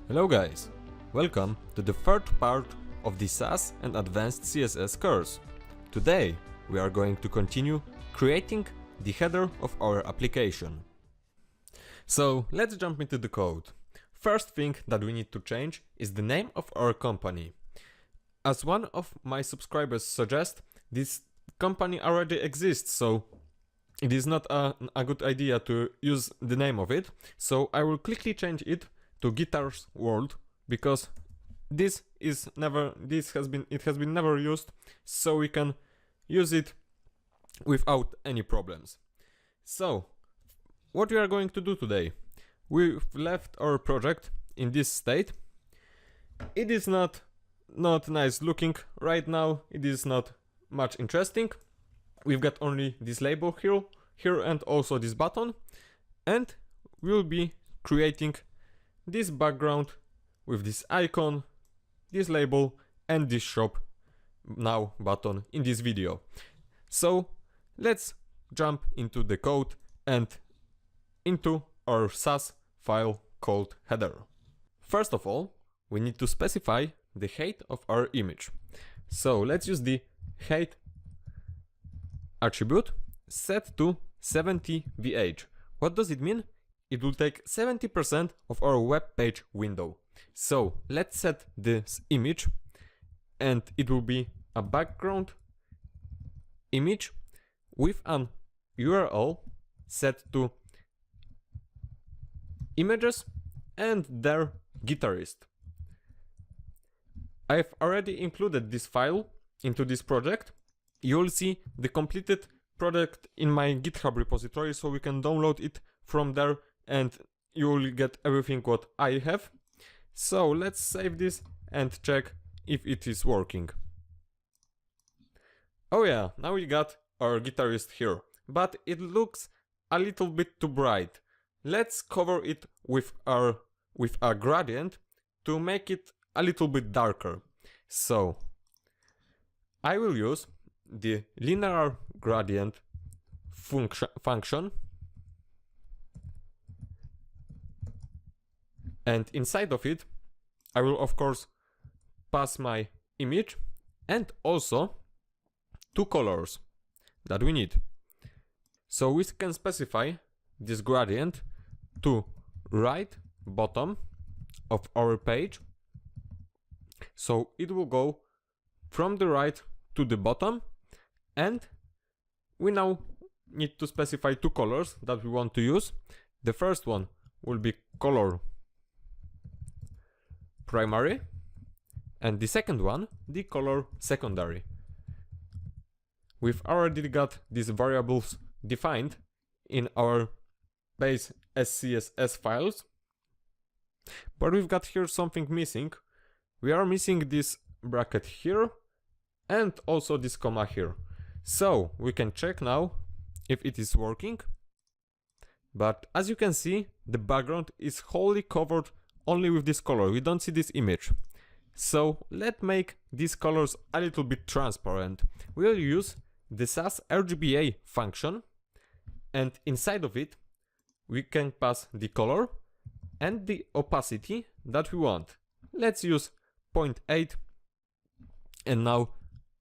Hello guys, welcome to the third part of the SASS and Advanced CSS course. Today we are going to continue creating the header of our application. So let's jump into the code. First thing that we need to change is the name of our company. As one of my subscribers suggests, this company already exists, so it is not a good idea to use the name of it. So I will quickly change it to Guitars World, because this has been never used, so we can use it without any problems. So what we are going to do today, we've left our project in this state. It is not nice looking right now, it is not much interesting. We've got only this label here and also this button, and we'll be creating this background with this icon, this label, and this shop now button in this video. So let's jump into the code and into our SASS file called header. First of all, we need to specify the height of our image. So let's use the height attribute set to 70 VH. What does it mean? It will take 70% of our web page window. So let's set this image, and it will be a background image with an URL set to images and their guitarist. I've already included this file into this project. You'll see the completed project in my GitHub repository, so we can download it from there and you will get everything what I have. So let's save this and check if it is working. Oh yeah, now we got our guitarist here, but it looks a little bit too bright. Let's cover it with a gradient to make it a little bit darker. So I will use the linear gradient function, and inside of it I will of course pass my image and also two colors that we need. So we can specify this gradient to right bottom of our page, so it will go from the right to the bottom, and we now need to specify two colors that we want to use. The first one will be color primary, and the second one the color secondary. We've already got these variables defined in our base SASS CSS files, but we've got here something missing. We are missing this bracket here and also this comma here. So we can check now if it is working, but as you can see, the background is wholly covered only with this color. We don't see this image. So let's make these colors a little bit transparent. We'll use the SASS RGBA function, and inside of it we can pass the color and the opacity that we want. Let's use 0.8, and now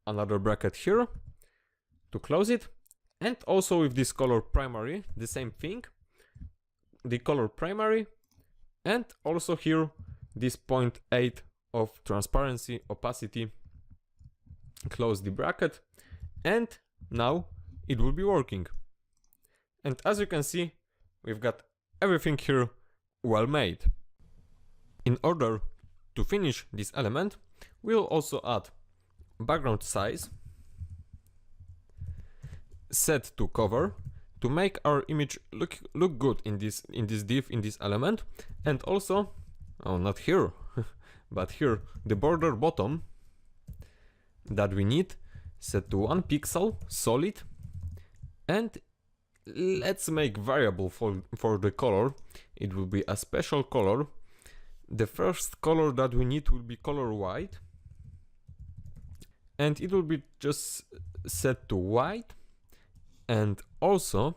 another bracket here to close it, and also with this color primary the same thing, the color primary, and also here this 0.8 of transparency, opacity, close the bracket, and now it will be working. And as you can see, we've got everything here well made. In order to finish this element, we'll also add background size set to cover to make our image look good in this div, in this element. And also, oh, not here but here, the border bottom that we need set to 1 pixel solid, and let's make variable for the color. It will be a special color. The first color that we need will be color white, and it will be just set to white. And also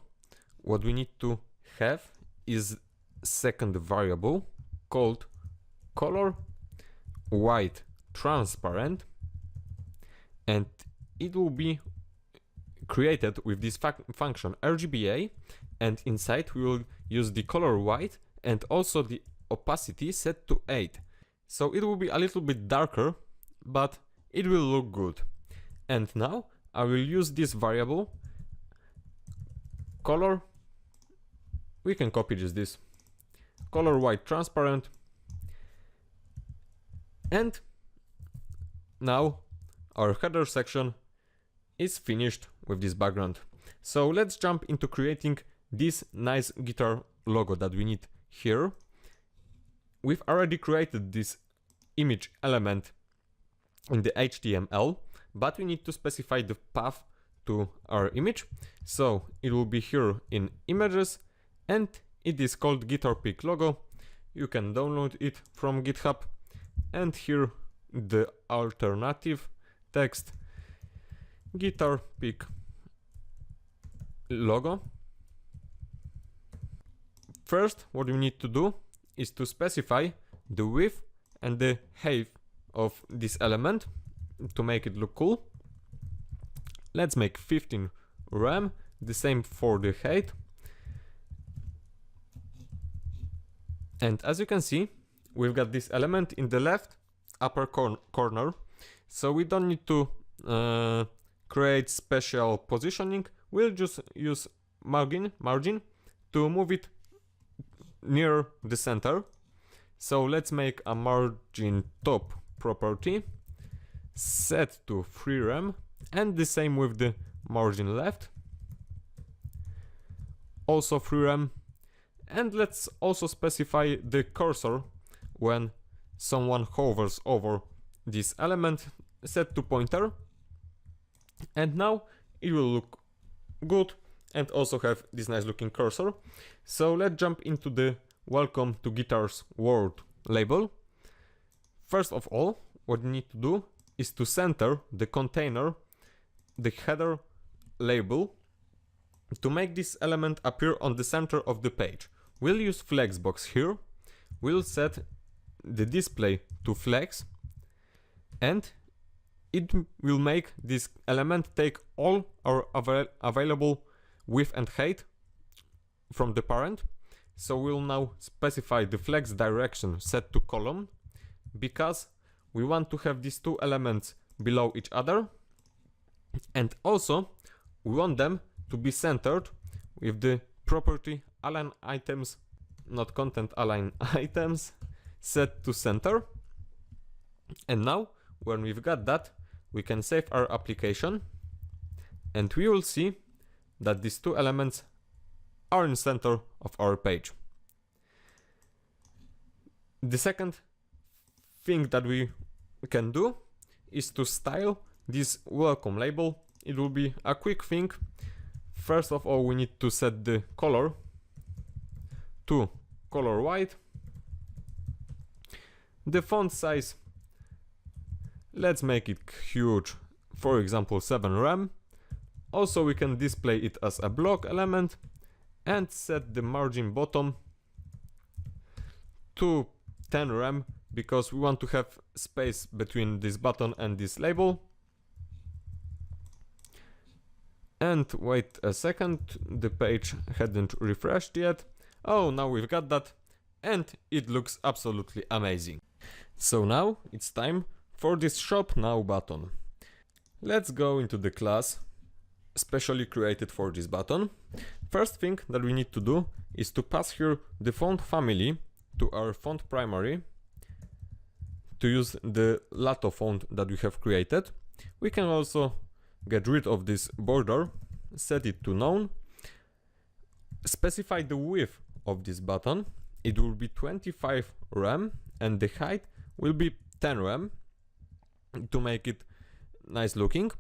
what we need to have is second variable called color white transparent, and it will be created with this function RGBA, and inside we will use the color white and also the opacity set to 8. So it will be a little bit darker, but it will look good. And now I will use this variable color, we can copy just this, color white transparent, and now our header section is finished with this background. So let's jump into creating this nice guitar logo that we need here. We've already created this image element in the HTML, but we need to specify the path to our image. So it will be here in images, and it is called guitar pick logo. You can download it from GitHub, and here the alternative text guitar pick logo. First, what we need to do is to specify the width and the height of this element to make it look cool. Let's make 15 rem, the same for the height. And as you can see, we've got this element in the left upper corner, so we don't need to create special positioning. We'll just use margin to move it near the center. So let's make a margin top property set to 3 rem, and the same with the margin left, also 3 rem. And let's also specify the cursor when someone hovers over this element, set to pointer, and now it will look good and also have this nice looking cursor. So let's jump into the Welcome to Guitars World label. First of all, what you need to do is to center the container, the header label, to make this element appear on the center of the page. We'll use flexbox here. We'll set the display to flex, and it will make this element take all our available width and height from the parent. So we'll now specify the flex direction set to column, because we want to have these two elements below each other, and also we want them to be centered with the property align items, not content align items, set to center. And now when we've got that, we can save our application, and we will see that these two elements are in center of our page. The second thing that we can do is to style this welcome label. It will be a quick thing. First of all, we need to set the color to color white. The font size, let's make it huge, for example 7 rem. Also we can display it as a block element, and set the margin bottom to 10 rem, because we want to have space between this button and this label. And wait a second, the page hadn't refreshed yet. Oh, now we've got that, and it looks absolutely amazing. So now it's time for this Shop Now button. Let's go into the class specially created for this button. First thing that we need to do is to pass here the font family to our font primary to use the Lato font that we have created. We can also get rid of this border, set it to none, specify the width of this button. It will be 25 rem, and the height will be 10 rem to make it nice looking.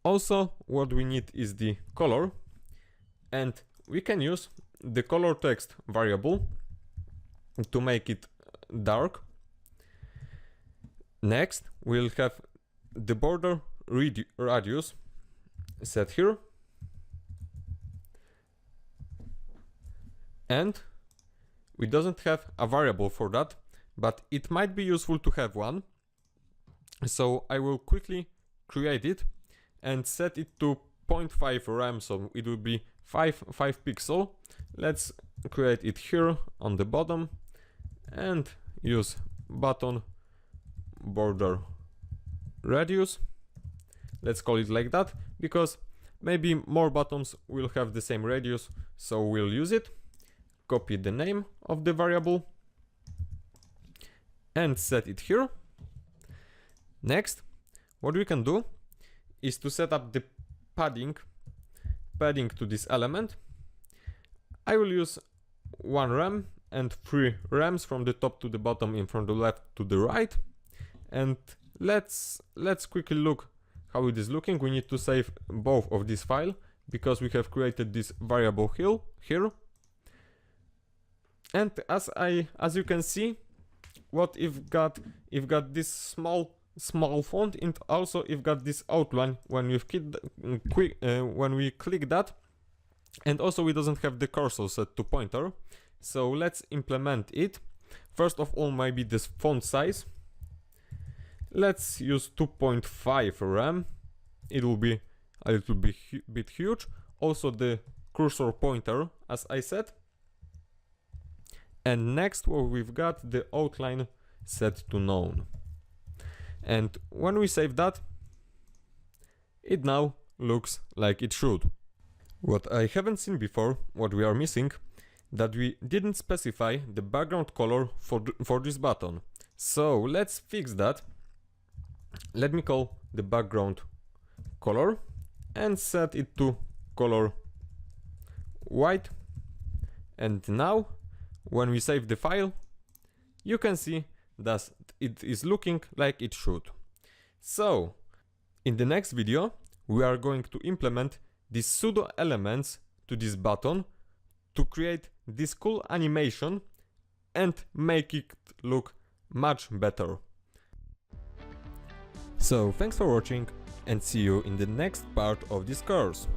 Also, what we need is the color, and we can use the color text variable to make it dark. Next, we'll have the border radius set here, and we doesn't have a variable for that but it might be useful to have one. So I will quickly create it and set it to 0.5 RAM, so it will be 5 pixel. Let's create it here on the bottom and use button border radius. Let's call it like that because maybe more buttons will have the same radius, so we'll use it. Copy the name of the variable and set it here. Next, what we can do is to set up the padding to this element. I will use 1 RAM and 3 RAMs from the top to the bottom and from the left to the right. And let's quickly look how it is looking. We need to save both of this file because we have created this variable here. And as you can see, what if got this small font, and also if got this outline when we click that, and also it doesn't have the cursor set to pointer. So let's implement it. First of all, maybe this font size. Let's use 2.5 RAM. It will be a little bit huge. Also the cursor pointer, as I said. And next, what we've got the outline set to none. And when we save that, it now looks like it should. What I haven't seen before, what we are missing, that we didn't specify the background color for this button. So let's fix that. Let me call the background color and set it to color white. And now, when we save the file, you can see that it is looking like it should. So, in the next video, we are going to implement these pseudo elements to this button to create this cool animation and make it look much better. So, thanks for watching and see you in the next part of this course.